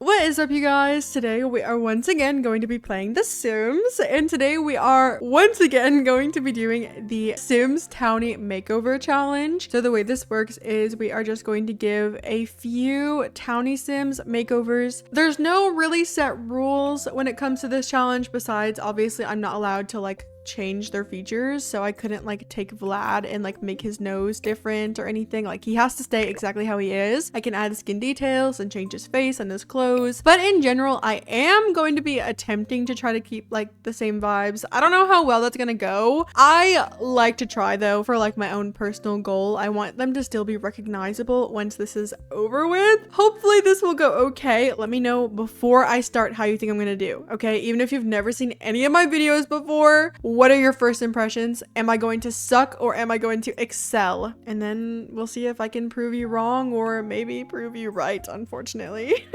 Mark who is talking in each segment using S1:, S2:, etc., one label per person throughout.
S1: What is up, you guys? Today we are once again going to be playing The Sims, and today we are once again going to be doing the Sims Townie Makeover Challenge. So the way this works is we are just going to give a few Townie Sims makeovers. There's no really set rules when it comes to this challenge, besides obviously I'm not allowed to change their features, so I couldn't take Vlad and make his nose different or anything. He has to stay exactly how he is. I can add skin details and change his face and his clothes, but in general I am going to be attempting to try to keep the same vibes. I don't know how well that's gonna go. I like to try though, for my own personal goal. I want them to still be recognizable once this is over with. Hopefully this will go okay. Let me know before I start how you think I'm gonna do, okay? Even if you've never seen any of my videos before, what are your first impressions? Am I going to suck or am I going to excel? And then we'll see if I can prove you wrong or maybe prove you right, unfortunately.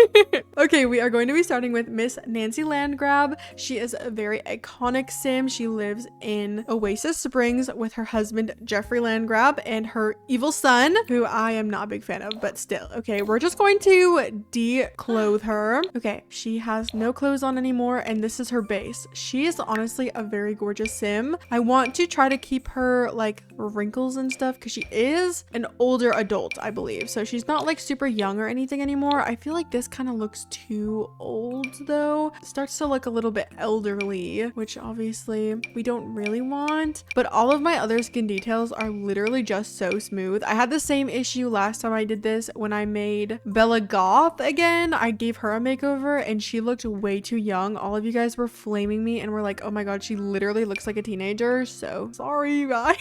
S1: Okay, we are going to be starting with Miss Nancy Landgraab. She is a very iconic sim. She lives in Oasis Springs with her husband Jeffrey Landgraab and her evil son, who I am not a big fan of, but still. Okay, we're just going to declothe her. Okay, she has no clothes on anymore, and this is her base. She is honestly a very gorgeous sim. I want to try to keep her wrinkles and stuff because she is an older adult, I believe. So she's not super young or anything anymore. I feel like this kind of looks too old though. It starts to look a little bit elderly, which obviously we don't really want. But all of my other skin details are literally just so smooth. I had the same issue last time I did this when I made Bella Goth again. I gave her a makeover and she looked way too young. All of you guys were flaming me and were like, oh my god, she literally looks like a teenager. So sorry, you guys.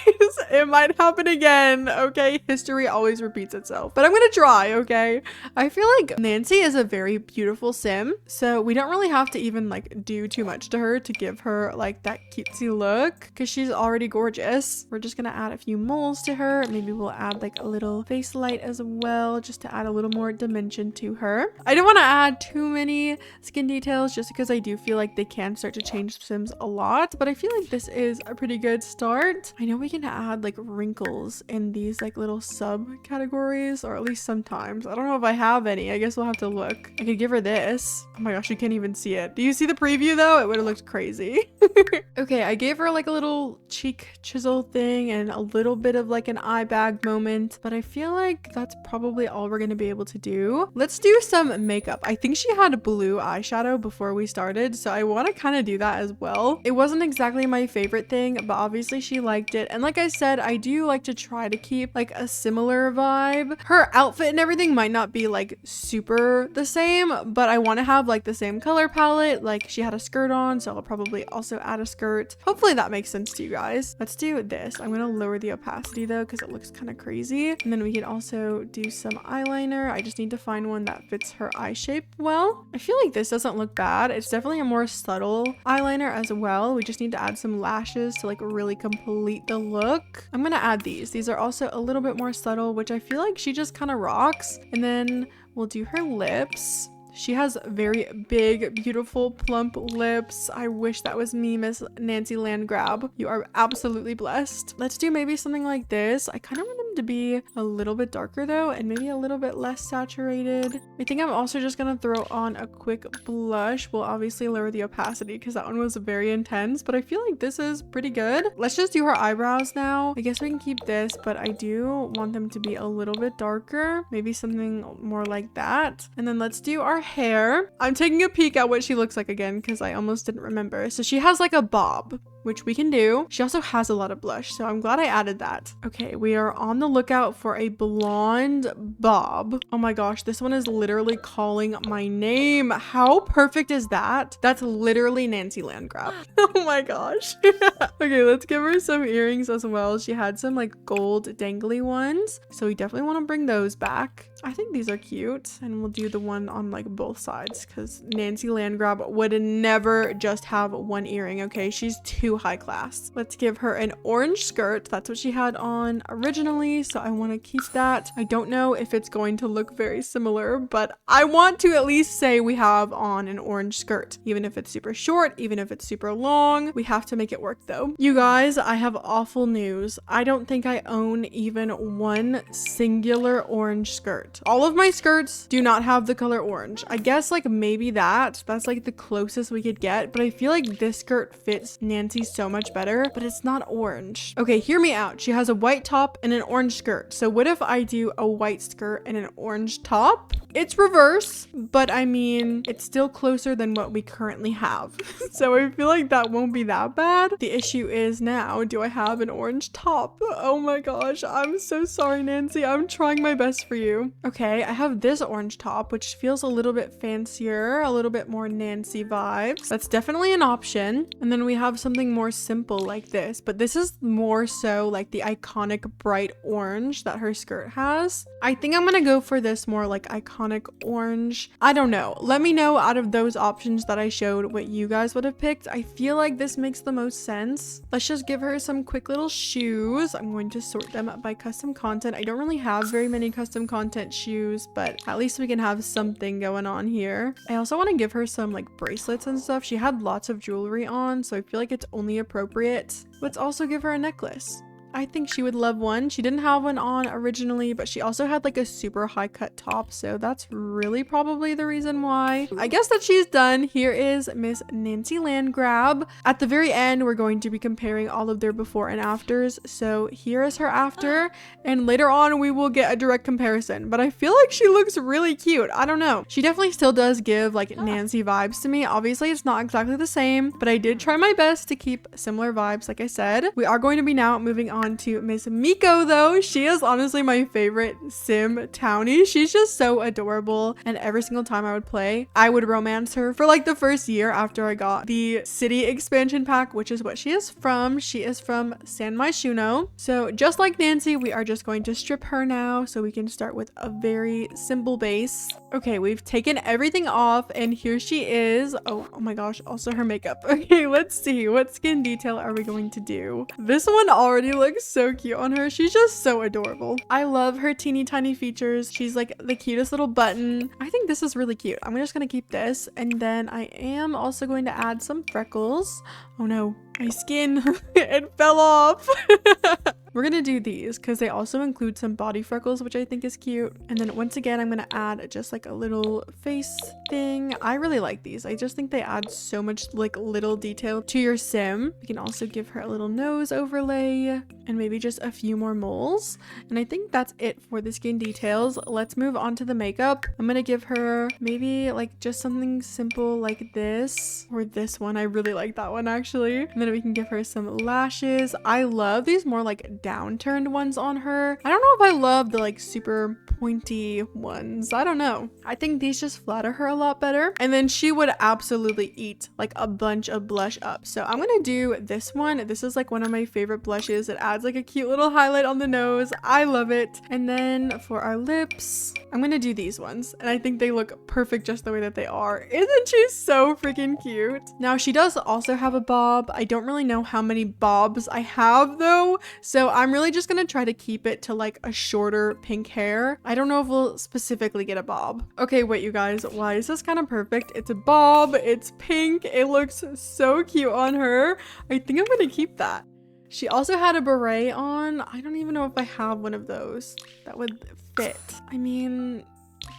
S1: It might happen again, okay? History always repeats itself, but I'm gonna try, okay? I feel like Nancy is a very beautiful sim, so we don't really have to even do too much to her to give her that cutesy look because she's already gorgeous. We're just gonna add a few moles to her. Maybe we'll add a little face light as well, just to add a little more dimension to her. I don't want to add too many skin details just because I do feel like they can start to change sims a lot, but I feel like this is a pretty good start. I know we can add wrinkles in these little subcategories, or at least sometimes. I don't know if I have any. I guess we'll have to look. I could give her this. Oh my gosh, you can't even see it. Do you see the preview though? It would have looked crazy. Okay, I gave her a little cheek chisel thing and a little bit of an eye bag moment, but I feel like that's probably all we're gonna be able to do. Let's do some makeup. I think she had blue eyeshadow before we started, so I want to kind of do that as well. It wasn't exactly my favorite thing, but obviously she liked it, and like I said, I do like to try to keep a similar vibe. Her outfit and everything might not be super the same, but I want to have the same color palette. She had a skirt on, so I'll probably also add a skirt. Hopefully that makes sense to you guys. Let's do this. I'm gonna lower the opacity though because it looks kind of crazy, and then we can also do some eyeliner. I just need to find one that fits her eye shape well. I feel like this doesn't look bad. It's definitely a more subtle eyeliner as well. We just need to add some lashes to really complete the look. I'm gonna add these. These are also a little bit more subtle, which I feel like she just kind of rocks. And then we'll do her lips. She has very big, beautiful, plump lips. I wish that was me, Miss Nancy Landgraab. You are absolutely blessed. Let's do maybe something like this. I kind of want them to be a little bit darker though, and maybe a little bit less saturated. I think I'm also just gonna throw on a quick blush. We'll obviously lower the opacity because that one was very intense, but I feel like this is pretty good. Let's just do her eyebrows now. I guess we can keep this, but I do want them to be a little bit darker. Maybe something more like that. And then let's do our hair. I'm taking a peek at what she looks like again because I almost didn't remember. So she has a bob, which we can do. She also has a lot of blush, so I'm glad I added that. Okay, we are on the lookout for a blonde bob. Oh my gosh, this one is literally calling my name. How perfect is that? That's literally Nancy Landgraab. Oh my gosh. Okay, let's give her some earrings as well. She had some gold dangly ones, so we definitely want to bring those back. I think these are cute, and we'll do the one on both sides because Nancy Landgraab would never just have one earring, okay? She's too too high class. Let's give her an orange skirt. That's what she had on originally, so I want to keep that. I don't know if it's going to look very similar, but I want to at least say we have on an orange skirt. Even if it's super short, even if it's super long, we have to make it work though. You guys, I have awful news. I don't think I own even one singular orange skirt. All of my skirts do not have the color orange. I guess like maybe that's like the closest we could get, but I feel like this skirt fits Nancy so much better, but it's not orange. Okay, hear me out. She has a white top and an orange skirt. So what if I do a white skirt and an orange top? It's reverse, but I mean, it's still closer than what we currently have. So I feel like that won't be that bad. The issue is now, do I have an orange top? Oh my gosh, I'm so sorry, Nancy. I'm trying my best for you. Okay, I have this orange top, which feels a little bit fancier, a little bit more Nancy vibes. That's definitely an option. And then we have something more simple like this, but this is more so like the iconic bright orange that her skirt has. I think I'm gonna go for this more like iconic orange. I don't know. Let me know out of those options that I showed what you guys would have picked. I feel like this makes the most sense. Let's just give her some quick little shoes. I'm going to sort them by custom content. I don't really have very many custom content shoes, but at least we can have something going on here. I also want to give her some like bracelets and stuff. She had lots of jewelry on, so I feel like it's only appropriate. Let's also give her a necklace. I think she would love one. She didn't have one on originally, but she also had like a super high cut top, so that's really probably the reason why. I guess that she's done. Here is Miss Nancy Landgraab. At the very end, we're going to be comparing all of their before and afters. So here is her after, and later on we will get a direct comparison, but I feel like she looks really cute. I don't know. She definitely still does give like Nancy vibes to me. Obviously it's not exactly the same, but I did try my best to keep similar vibes. Like I said, we are going to be now moving on to Miss Miko though. She is honestly my favorite sim townie. She's just so adorable, and every single time I would play, I would romance her for like the first year after I got the city expansion pack, which is what she is from. She is from San Myshuno. So just like Nancy, we are just going to strip her now so we can start with a very simple base. Okay, we've taken everything off and here she is. Oh my gosh, also her makeup. Okay, let's see. What skin detail are we going to do? This one already looks so cute on her. She's just so adorable. I love her teeny tiny features. She's like the cutest little button. I think this is really cute. I'm just gonna keep this, and then I am also going to add some freckles. Oh no, my skin it fell off. We're gonna do these because they also include some body freckles, which I think is cute. And then once again, I'm gonna add just like a little face thing. I really like these. I just think they add so much like little detail to your sim. We can also give her a little nose overlay and maybe just a few more moles. And I think that's it for the skin details. Let's move on to the makeup. I'm gonna give her maybe like just something simple like this or this one. I really like that one actually. And then we can give her some lashes. I love these more like downturned ones on her. I don't know if I love the like super pointy ones. I don't know. I think these just flatter her a lot better. And then she would absolutely eat like a bunch of blush up. So I'm gonna do this one. This is like one of my favorite blushes. It adds like a cute little highlight on the nose. I love it. And then for our lips, I'm gonna do these ones. And I think they look perfect just the way that they are. Isn't she so freaking cute? Now she does also have a bob. I don't really know how many bobs I have though. So I'm really just gonna try to keep it to like a shorter pink hair. I don't know if we'll specifically get a bob. Okay, wait you guys, why is this kind of perfect? It's a bob, it's pink, it looks so cute on her. I think I'm gonna keep that. She also had a beret on. I don't even know if I have one of those that would fit. I mean,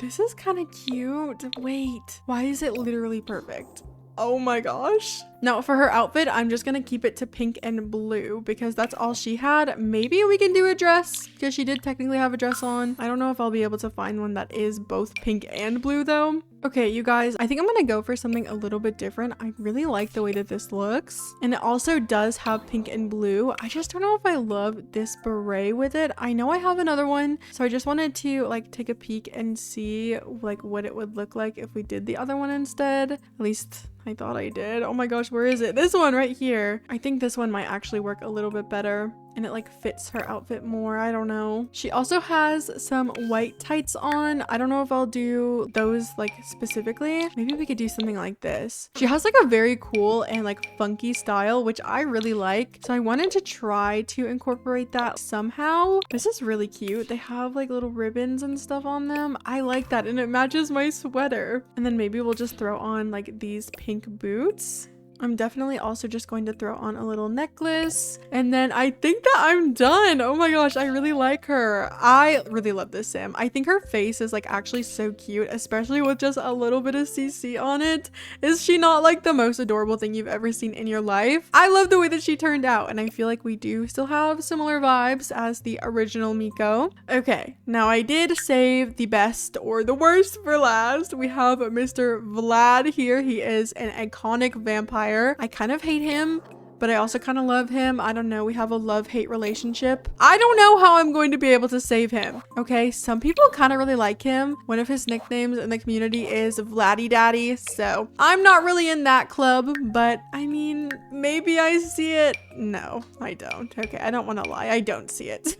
S1: this is kind of cute. Wait, why is it literally perfect? Oh my gosh. Now for her outfit, I'm just gonna keep it to pink and blue because that's all she had. Maybe we can do a dress because she did technically have a dress on. I don't know if I'll be able to find one that is both pink and blue though. Okay, you guys, I think I'm gonna go for something a little bit different. I really like the way that this looks. And it also does have pink and blue. I just don't know if I love this beret with it. I know I have another one, so I just wanted to like take a peek and see like what it would look like if we did the other one instead. At least I thought I did. Oh my gosh, gosh, where is it? This one right here. I think this one might actually work a little bit better. And it like fits her outfit more. I don't know. She also has some white tights on. I don't know if I'll do those like specifically. Maybe we could do something like this. She has like a very cool and like funky style, which I really like. So I wanted to try to incorporate that somehow. This is really cute. They have like little ribbons and stuff on them. I like that, and it matches my sweater. And then maybe we'll just throw on like these pink boots. I'm definitely also just going to throw on a little necklace. And then I think that I'm done. Oh my gosh, I really like her. I really love this sim. I think her face is like actually so cute, especially with just a little bit of CC on it. Is she not like the most adorable thing you've ever seen in your life? I love the way that she turned out, and I feel like we do still have similar vibes as the original Miko. Okay, now I did save the best or the worst for last. We have Mr. Vlad here. He is an iconic vampire. I kind of hate him, but I also kind of love him. I don't know. We have a love-hate relationship. I don't know how I'm going to be able to save him. Okay, some people kind of really like him. One of his nicknames in the community is Vladdy Daddy. So I'm not really in that club, but I mean, maybe I see it. No, I don't. Okay, I don't want to lie. I don't see it.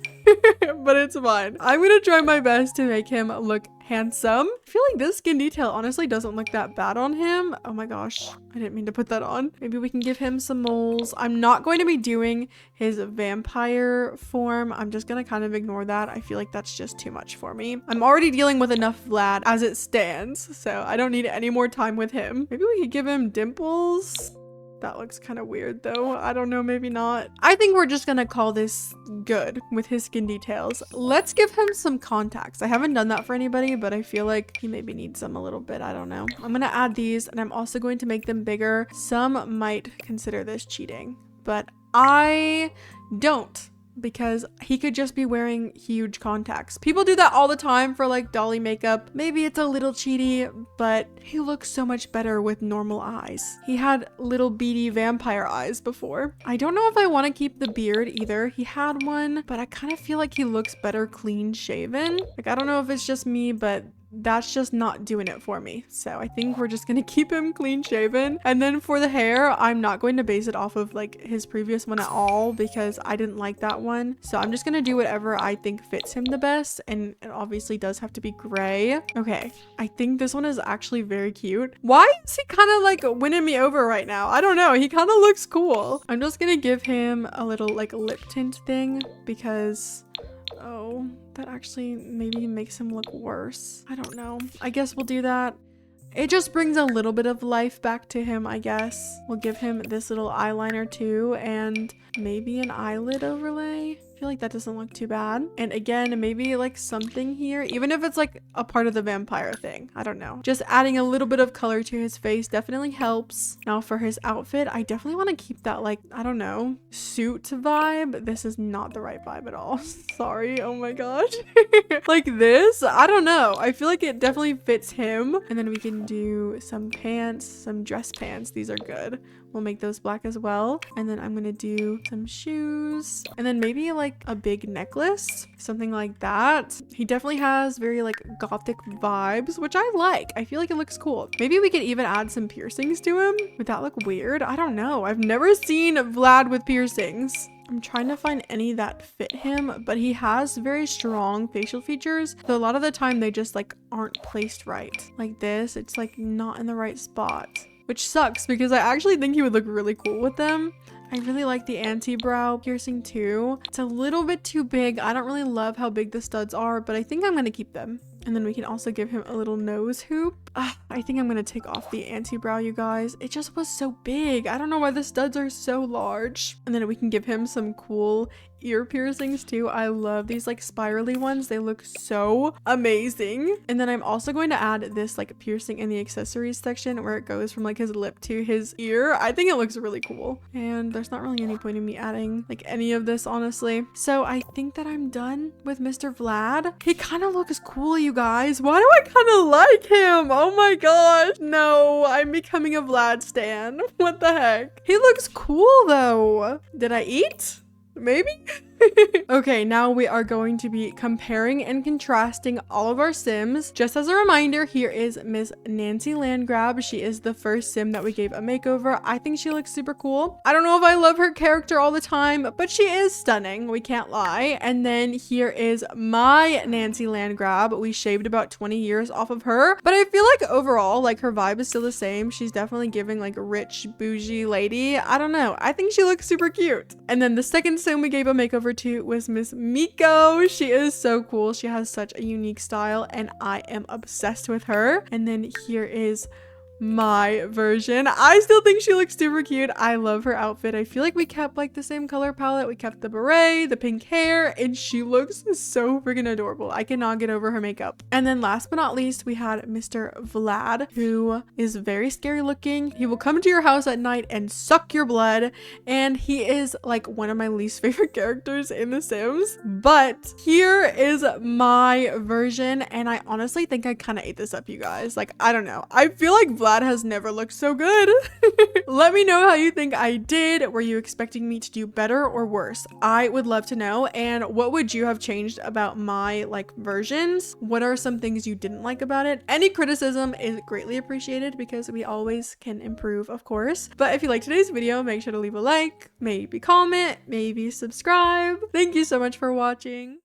S1: But it's fine. I'm gonna try my best to make him look handsome. I feel like this skin detail honestly doesn't look that bad on him. Oh my gosh, I didn't mean to put that on. Maybe we can give him some moles. I'm not going to be doing his vampire form. I'm just gonna kind of ignore that. I feel like that's just too much for me. I'm already dealing with enough Vlad as it stands, so I don't need any more time with him. Maybe we could give him dimples. That looks kind of weird though. I don't know, maybe not. I think we're just gonna call this good with his skin details. Let's give him some contacts. I haven't done that for anybody, but I feel like he maybe needs them a little bit. I don't know. I'm gonna add these, and I'm also going to make them bigger. Some might consider this cheating, but I don't, because he could just be wearing huge contacts. People do that all the time for like dolly makeup. Maybe it's a little cheaty, but he looks so much better with normal eyes. He had little beady vampire eyes before. I don't know if I want to keep the beard either. He had one, but I kind of feel like he looks better clean shaven. Like, I don't know if it's just me, but that's just not doing it for me. So I think we're just gonna keep him clean shaven. And then for the hair, I'm not going to base it off of like his previous one at all, because I didn't like that one. So I'm just gonna do whatever I think fits him the best, and it obviously does have to be gray. Okay, I think this one is actually very cute. Why is he kind of like winning me over right now? I don't know. He kind of looks cool. I'm just gonna give him a little like lip tint thing, because oh, that actually maybe makes him look worse. I don't know. I guess we'll do that. It just brings a little bit of life back to him, I guess. We'll give him this little eyeliner too, and maybe an eyelid overlay. I feel like that doesn't look too bad. And again, maybe like something here, even if it's like a part of the vampire thing. I don't know. Just adding a little bit of color to his face definitely helps. Now for his outfit, I definitely want to keep that like, I don't know, suit vibe. This is not the right vibe at all. Sorry. Oh my gosh. Like this, I don't know. I feel like it definitely fits him. And then we can do some pants, some dress pants. These are good. We'll make those black as well. And then I'm gonna do some shoes, and then maybe like a big necklace, something like that. He definitely has very like gothic vibes, which I like. I feel like it looks cool. Maybe we could even add some piercings to him. Would that look weird? I don't know. I've never seen Vlad with piercings. I'm trying to find any that fit him, but he has very strong facial features. So a lot of the time they just like aren't placed right. Like this, it's like not in the right spot, which sucks because I actually think he would look really cool with them. I really like the anti-brow piercing too. It's a little bit too big. I don't really love how big the studs are, but I think I'm gonna keep them. And then we can also give him a little nose hoop. I think I'm gonna take off the anti-brow, you guys. It just was so big. I don't know why the studs are so large. And then we can give him some cool ear piercings too. I love these like spirally ones. They look so amazing. And then I'm also going to add this like piercing in the accessories section where it goes from like his lip to his ear. I think it looks really cool. And there's not really any point in me adding like any of this, honestly. So I think that I'm done with Mr. Vlad. He kind of looks cool, you guys. Why do I kind of like him? Oh my gosh. No, I'm becoming a Vlad stan. What the heck? He looks cool though. Did I eat? Maybe? Okay, now we are going to be comparing and contrasting all of our Sims. Just as a reminder, here is Miss Nancy Landgraab. She is the first Sim that we gave a makeover. I think she looks super cool. I don't know if I love her character all the time, but she is stunning. We can't lie. And then here is my Nancy Landgraab. We shaved about 20 years off of her, but I feel like overall, like her vibe is still the same. She's definitely giving like a rich, bougie lady. I don't know. I think she looks super cute. And then the second Sim we gave a makeover to was Miss Miko. She is so cool. She has such a unique style and I am obsessed with her. And then here is my version. I still think she looks super cute. I love her outfit. I feel like we kept like the same color palette. We kept the beret, the pink hair, and she looks so freaking adorable. I cannot get over her makeup. And then last but not least, we had Mr. Vlad, who is very scary looking. He will come to your house at night and suck your blood. And he is like one of my least favorite characters in The Sims. But here is my version. And I honestly think I kind of ate this up, you guys. Like, I don't know. I feel like Vlad has never looked so good. Let me know how you think I did. Were you expecting me to do better or worse? I would love to know. And what would you have changed about my like versions? What are some things you didn't like about it? Any criticism is greatly appreciated because we always can improve, of course. But if you like today's video, make sure to leave a like, maybe comment, maybe subscribe. Thank you so much for watching.